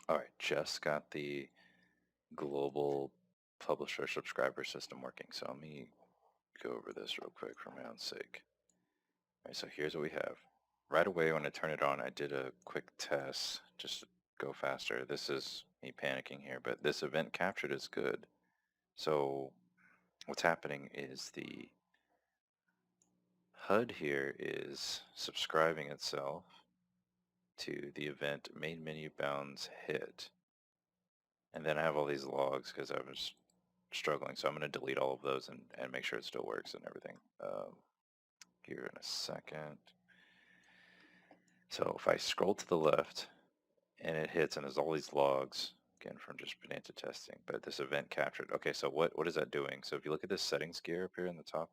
All right, just got the global publisher subscriber system working. So let me go over this real quick for my own sake. All right, so here's what we have. Right away when I turn it on, I did a quick test just to go faster. This is me panicking here, but this event captured is good. So what's happening is the HUD here is subscribing itself to the event main menu bounds hit. And then I have all these logs because I was struggling. So I'm going to delete all of those and make sure it still works and everything. Here in a second. So if I scroll to the left and it hits and there's all these logs, again from just Bonanza testing, but this event captured. Okay, so what is that doing? So if you look at this settings gear up here in the top,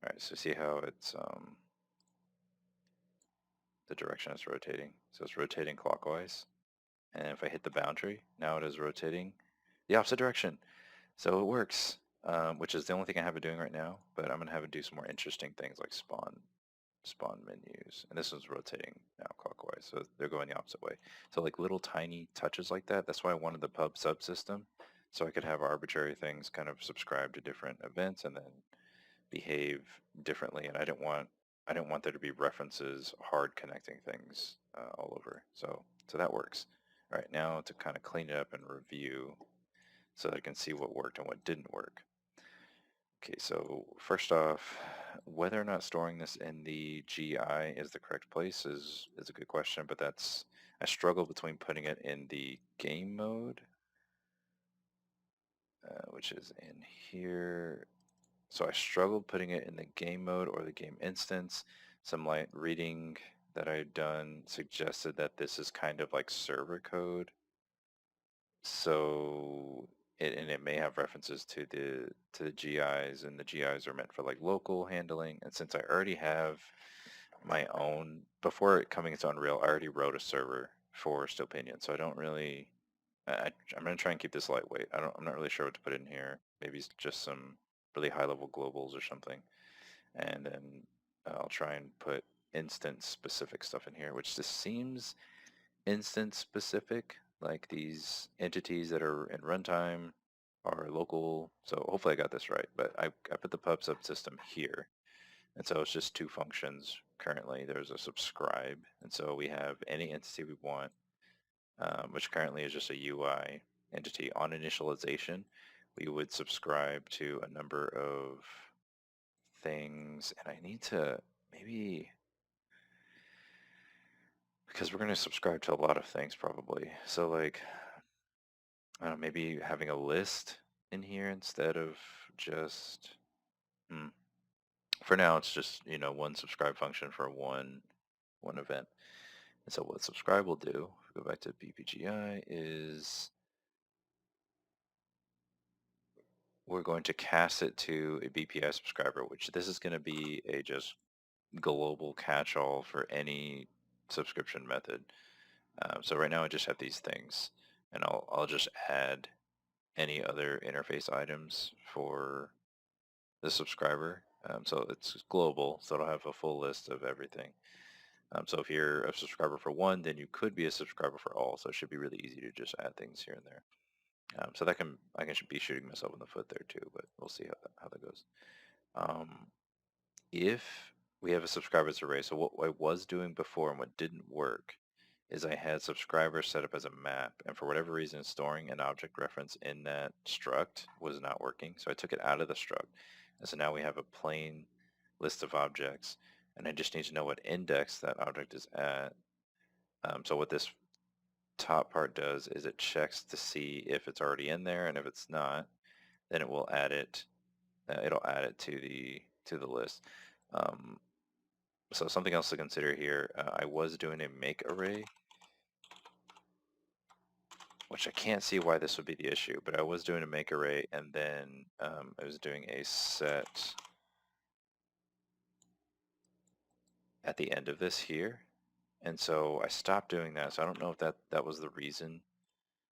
all right, so see how it's the direction it's rotating. So it's rotating clockwise. And if I hit the boundary, now it is rotating the opposite direction. So it works, which is the only thing I have it doing right now, but I'm going to have it do some more interesting things like spawn menus. And this is rotating now clockwise, so they're going the opposite way. So like little tiny touches like that, that's why I wanted the pub subsystem, so I could have arbitrary things kind of subscribe to different events and then behave differently. And I didn't want there to be references hard connecting things all over. So that works. All right, now to kind of clean it up and review so that I can see what worked and what didn't work. Okay, so first off, whether or not storing this in the GI is the correct place is a good question, but I struggle between putting it in the game mode, which is in here. So I struggled putting it in the game mode or the game instance. Some light reading that I'd done suggested that this is kind of like server code. So it may have references to the GIs, and the GIs are meant for like local handling. And since I already have my own, before it coming into Unreal, I already wrote a server for Stopinion, so I don't really. I'm gonna try and keep this lightweight. I'm not really sure what to put in here. Maybe it's just some really high-level globals or something, and then I'll try and put instance-specific stuff in here, which just seems instance specific, like these entities that are in runtime are local. So hopefully I got this right, but I put the pub subsystem here. And so it's just two functions currently. There's a subscribe, and so we have any entity we want, which currently is just a UI entity. On initialization, we would subscribe to a number of things, and I need to maybe, because we're going to subscribe to a lot of things probably. So like I don't know, maybe having a list in here instead of just, hmm. For now, it's just, one subscribe function for one event. And so what subscribe will do, if we go back to BPGI, is we're going to cast it to a BPI subscriber, which this is going to be a just global catch-all for any subscription method. So right now I just have these things, and I'll just add any other interface items for the subscriber. So it's global, so it'll have a full list of everything. So if you're a subscriber for one, then you could be a subscriber for all. So it should be really easy to just add things here and there. So I can be shooting myself in the foot there too, but we'll see how that goes. Um, if we have a subscribers array, so what I was doing before and what didn't work is I had subscribers set up as a map, and for whatever reason, storing an object reference in that struct was not working. So I took it out of the struct. And so now we have a plain list of objects, and I just need to know what index that object is at. So what this top part does is it checks to see if it's already in there, and if it's not, then it will add it. It'll add it to the list. Um, so something else to consider here. I was doing a make array, which I can't see why this would be the issue, but I was doing a make array, and then I was doing a set at the end of this here. And so I stopped doing that. So I don't know if that was the reason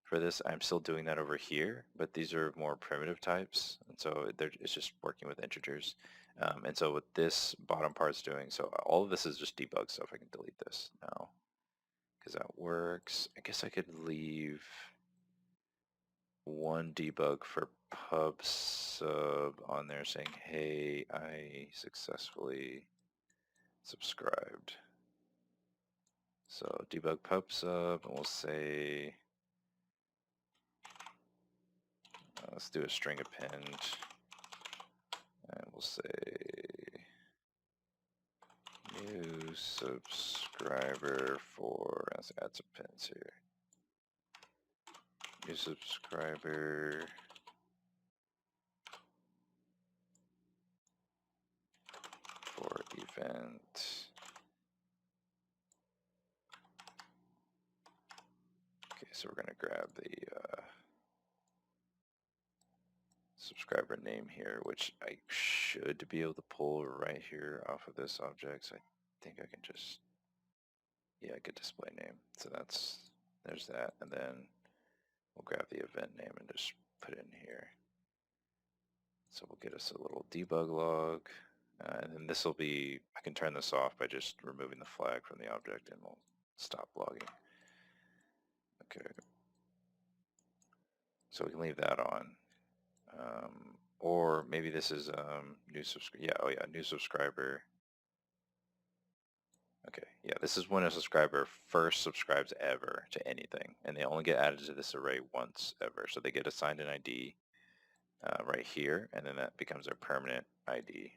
for this. I'm still doing that over here, but these are more primitive types. And so it's just working with integers. And so what this bottom part's doing, so all of this is just debug stuff. I can delete this now because that works. I guess I could leave one debug for pub sub on there saying, hey, I successfully subscribed. So debug pub sub, and we'll say, let's do a string append, and we'll say new subscriber for, let's add some pins here. New subscriber for event. Okay, so we're going to grab the subscriber name here, which I should be able to pull right here off of this object. So I think I can just, yeah, get display name. So there's that. And then we'll grab the event name and just put it in here. So we'll get us a little debug log. And then this will be, I can turn this off by just removing the flag from the object and we'll stop logging. Okay. So we can leave that on. Or maybe this is new subscriber. Yeah, oh yeah, new subscriber. Okay, yeah, this is when a subscriber first subscribes ever to anything, and they only get added to this array once ever. So they get assigned an ID right here, and then that becomes their permanent ID.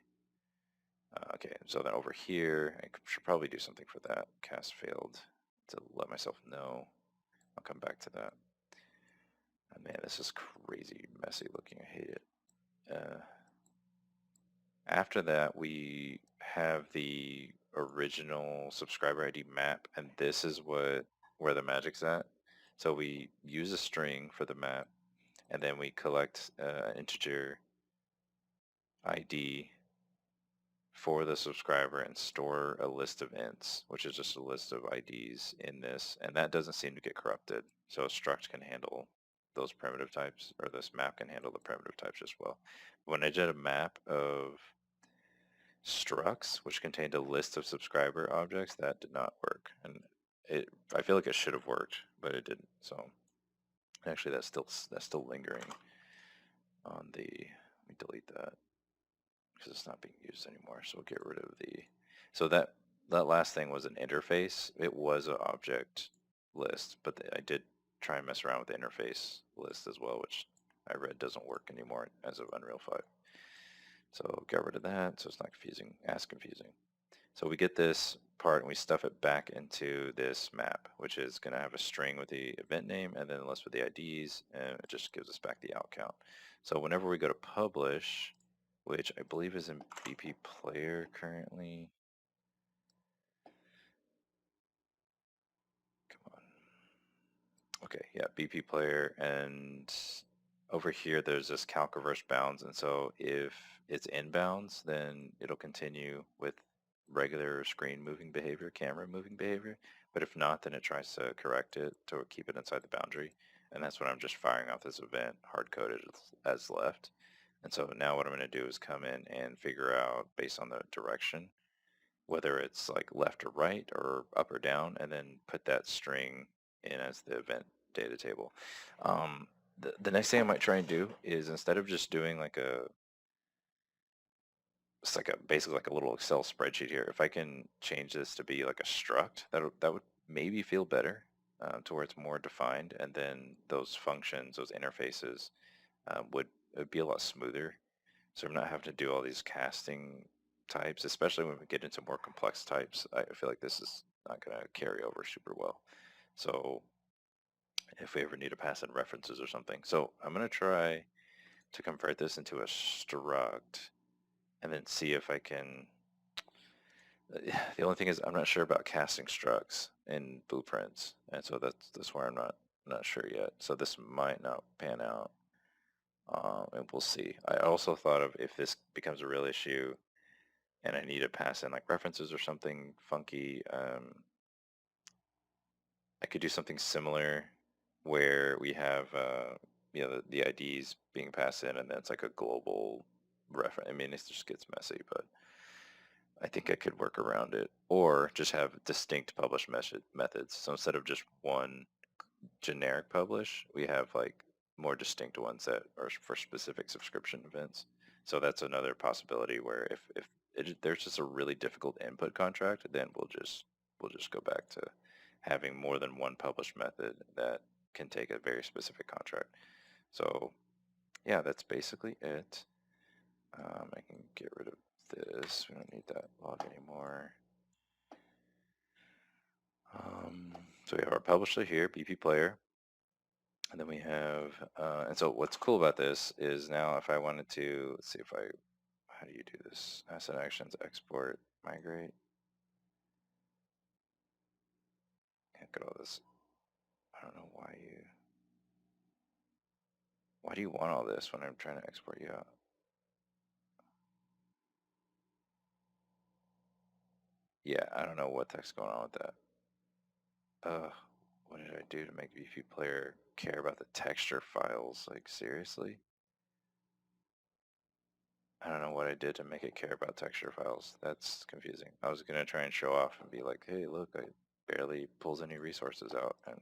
Okay, so then over here, I should probably do something for that. Cast failed to let myself know. I'll come back to that. Oh, man, this is crazy messy looking. I hate it. After that, we have the original subscriber ID map, and this is where the magic's at. So we use a string for the map, and then we collect an integer ID for the subscriber and store a list of ints, which is just a list of IDs in this, and that doesn't seem to get corrupted. So a struct can handle those primitive types, or this map can handle the primitive types as well. When I did a map of structs, which contained a list of subscriber objects, that did not work. And I feel like it should have worked, but it didn't. So actually that's still lingering on the, let me delete that because it's not being used anymore. So we'll get rid of the, so that last thing was an interface. It was an object list, but I did try and mess around with the interface list as well, which I read doesn't work anymore as of Unreal 5. So get rid of that so it's not confusing, as confusing. So we get this part and we stuff it back into this map, which is going to have a string with the event name and then a list with the IDs, and it just gives us back the out count. So whenever we go to publish, which I believe is in BP player currently. Come on. Okay, yeah, BP player, and over here there's this calc reverse bounds, and so if it's inbounds, then it'll continue with regular screen moving behavior, camera moving behavior, but if not, then it tries to correct it to keep it inside the boundary, and that's when I'm just firing off this event hard-coded as left. And so now what I'm going to do is come in and figure out, based on the direction, whether it's like left or right or up or down, and then put that string in as the event data table. The next thing I might try and do is, instead of just doing like it's like basically like a little Excel spreadsheet here, if I can change this to be like a struct, that would maybe feel better, to where it's more defined, and then those functions, those interfaces, would be a lot smoother. So I'm not having to do all these casting types, especially when we get into more complex types. I feel like this is not going to carry over super well. So if we ever need to pass in references or something. So I'm going to try to convert this into a struct and then see if I can. The only thing is I'm not sure about casting structs in blueprints, and so that's where I'm not sure yet. So this might not pan out, and we'll see. I also thought of, if this becomes a real issue and I need to pass in like references or something funky, I could do something similar where we have the IDs being passed in, and then it's like a global reference. I mean, it just gets messy, but I think I could work around it, or just have distinct publish methods. So instead of just one generic publish, we have like more distinct ones that are for specific subscription events. So that's another possibility where if there's just a really difficult input contract, then we'll just go back to having more than one publish method that can take a very specific contract. So yeah, that's basically it. I can get rid of this. We don't need that log anymore. So we have our publisher here, BP player. And then we have, and so what's cool about this is now if I wanted to, let's see if I, how do you do this? Asset actions, export, migrate. Look at all this. I don't know why do you want all this when I'm trying to export you out? Yeah, I don't know what the heck's going on with that. What did I do to make BP player care about the texture files? Like seriously? I don't know what I did to make it care about texture files. That's confusing. I was gonna try and show off and be like, hey, look, I barely pulls any resources out, and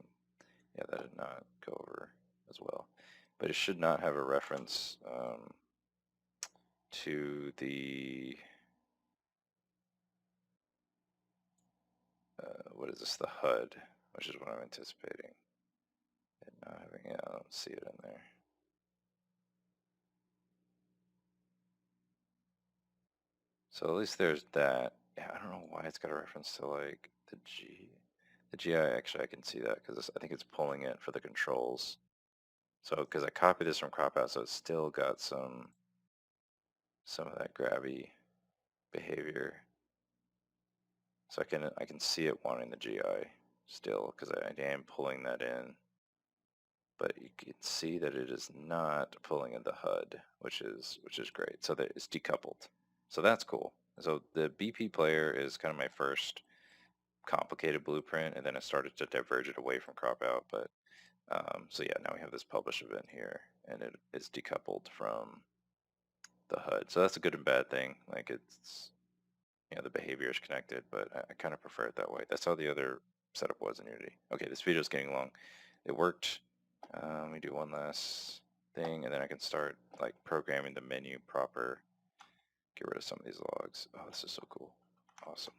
yeah, that did not go over as well. But it should not have a reference to the, what is this, the HUD, which is what I'm anticipating. And not having, yeah, I don't see it in there. So at least there's that. Yeah, I don't know why it's got a reference to like the G. The GI, actually I can see that because I think it's pulling it for the controls. So, because I copied this from crop out, so it's still got some of that grabby behavior. So I can see it wanting the GI still because I am pulling that in, but you can see that it is not pulling in the HUD, which is great. So that it's decoupled. So that's cool. So the BP player is kind of my first complicated blueprint, and then I started to diverge it away from crop out. But so yeah, now we have this publish event here, and it is decoupled from the HUD. So that's a good and bad thing. Like it's, the behavior is connected, but I kind of prefer it that way. That's how the other setup was in Unity. Okay, this video is getting long. It worked. Let me do one last thing, and then I can start like programming the menu proper. Get rid of some of these logs. Oh, this is so cool. Awesome.